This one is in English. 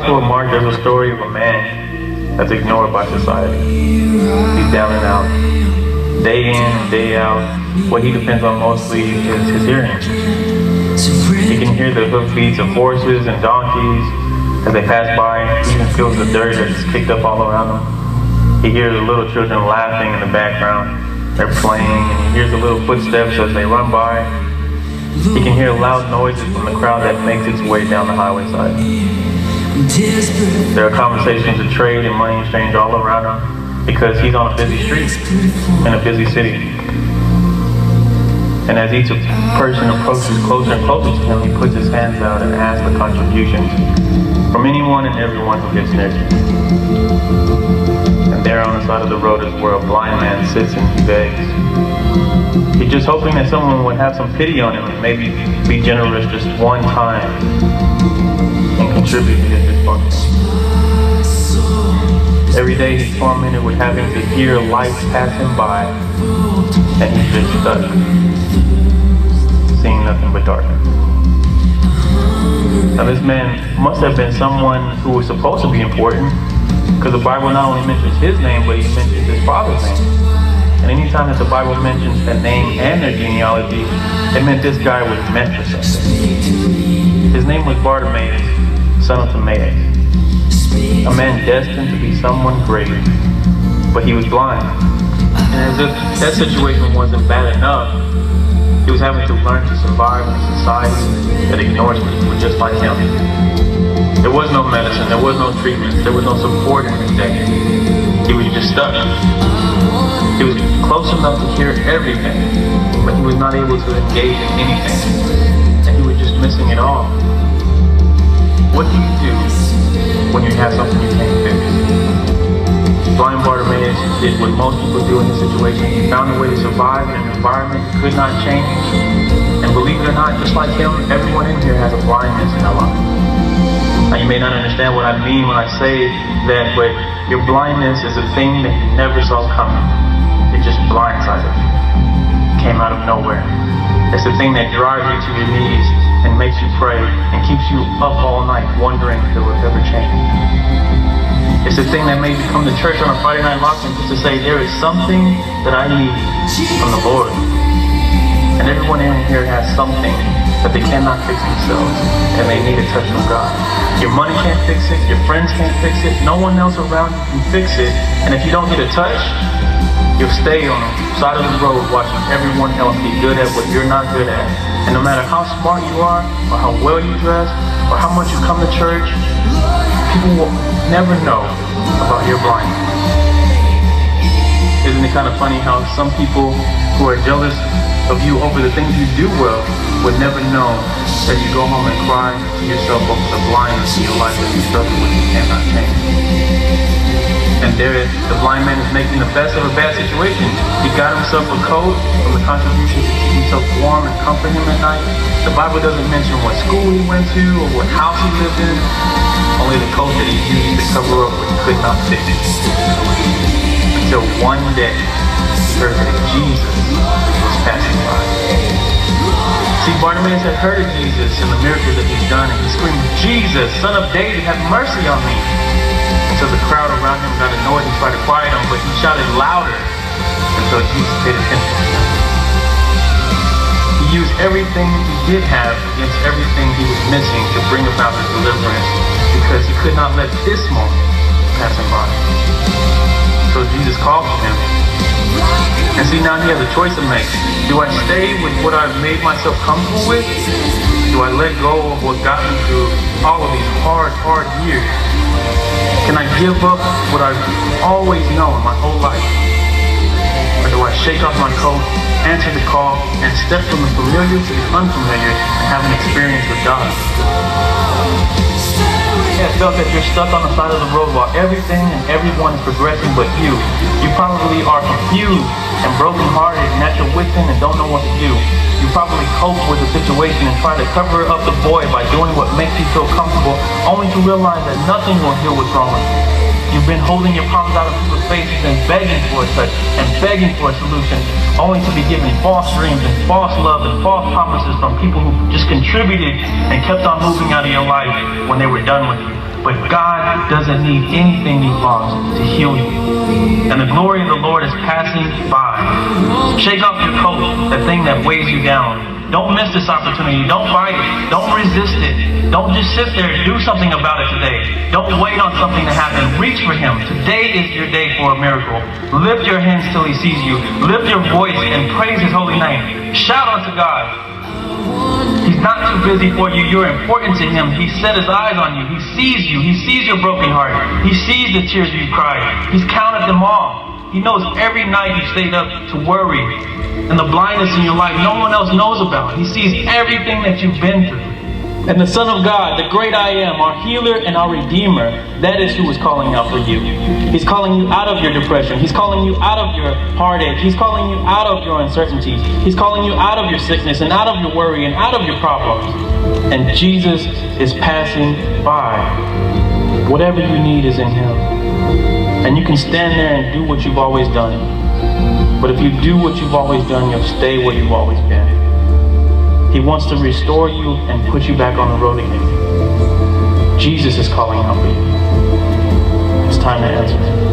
Gospel of Mark, there's a story of a man that's ignored by society. He's down and out. Day in and day out, what he depends on mostly is his hearing. He can hear the hoofbeats of horses and donkeys as they pass by. He even feels the dirt that's kicked up all around him. He hears the little children laughing in the background. They're playing, and he hears the little footsteps as they run by. He can hear loud noises from the crowd that makes its way down the highway side. There are conversations of trade and money exchange all around him because he's on a busy street in a busy city. And as each person approaches closer and closer to him, he puts his hands out and asks for contributions from anyone and everyone who gets near him. And there on the side of the road is where a blind man sits and he begs. He's just hoping that someone would have some pity on him and maybe be generous just one time and contribute to his dysfunction. Every day he's tormented with having to hear life pass him by, and he's just stuck, seeing nothing but darkness. Now this man must have been someone who was supposed to be important, because the Bible not only mentions his name, but he mentions his father's name. And anytime that the Bible mentions a name and their genealogy, it meant this guy was meant for something. His name was Bartimaeus, son of Timaeus, a man destined to be someone great, but he was blind. And as if that situation wasn't bad enough, he was having to learn to survive in a society that ignores people just like him. There was no medicine, there was no treatment, there was no support in his day. He was just stuck. He was close enough to hear everything, but he was not able to engage in anything. And he was just missing it all. What do you do when you have something you can't fix? Blind Bartimaeus did what most people do in this situation. He found a way to survive in an environment he could not change. And believe it or not, just like him, everyone in here has a blindness in their life. Now you may not understand what I mean when I say that, but your blindness is a thing that you never saw coming. It just blindsided you. Came out of nowhere. It's the thing that drives you to your knees and makes you pray and keeps you up all night wondering if it will ever change. It's the thing that made you come to church on a Friday night lock-in just to say, there is something that I need from the Lord. And everyone in here has something that they cannot fix themselves, and they need a touch from God. Your money can't fix it, your friends can't fix it, no one else around you can fix it, and if you don't get a touch, you'll stay on the side of the road watching everyone else be good at what you're not good at. And no matter how smart you are, or how well you dress, or how much you come to church, people will never know about your blindness. Isn't it kind of funny how some people who are jealous of you over the things you do well would never know that you go home and cry to yourself over the blindness in your life that you struggle with and cannot change. And there, the blind man is making the best of a bad situation. He got himself a coat from the contributions to keep himself warm and comfort him at night. The Bible doesn't mention what school he went to or what house he lived in. Only the coat that he used to cover up what he could not fix. Until one day, he heard that Jesus was passing by. See, Bartimaeus had heard of Jesus and the miracles that he's done, and he screamed, "Jesus, Son of David, have mercy on me." So the crowd around him got annoyed and tried to quiet him, but he shouted louder until Jesus paid attention to him. He used everything he did have against everything he was missing to bring about his deliverance, because he could not let this moment pass him by. So Jesus called for him. And see, now he has a choice to make. Do I stay with what I've made myself comfortable with? Do I let go of what got me through all of these hard years? Can I give up what I've always known my whole life? Or do I shake off my coat, answer the call, and step from the familiar to the unfamiliar and have an experience with God? You have felt that you're stuck on the side of the road while everything and everyone is progressing but you. You probably are confused and brokenhearted and at your wit's end and don't know what to do. You probably cope with the situation and try to cover up the void by doing what makes you feel comfortable, only to realize that nothing will heal what's wrong with you. You've been holding your palms out of people's faces and begging for a touch and begging for a solution, only to be given false dreams and false love and false promises from people who just contributed and kept on moving out of your life when they were done with you. But God doesn't need anything you've lost to heal you. And the glory of the Lord is passing by. Shake off your coat, that thing that weighs you down. Don't miss this opportunity. Don't fight it. Don't resist it. Don't just sit there. Do something about it today. Don't wait on something to happen. Reach for Him. Today is your day for a miracle. Lift your hands till He sees you. Lift your voice and praise His holy name. Shout unto God. He's not too busy for you. You're important to Him. He set His eyes on you. He sees you. He sees your broken heart. He sees the tears you've cried. He's counted them all. He knows every night you stayed up to worry and the blindness in your life no one else knows about. He sees everything that you've been through. And the Son of God, the great I Am, our healer and our redeemer, that is who is calling out for you. He's calling you out of your depression. He's calling you out of your heartache. He's calling you out of your uncertainty. He's calling you out of your sickness and out of your worry and out of your problems. And Jesus is passing by. Whatever you need is in Him. And you can stand there and do what you've always done. But if you do what you've always done, you'll stay where you've always been. He wants to restore you and put you back on the road again. Jesus is calling out for you. It's time to answer.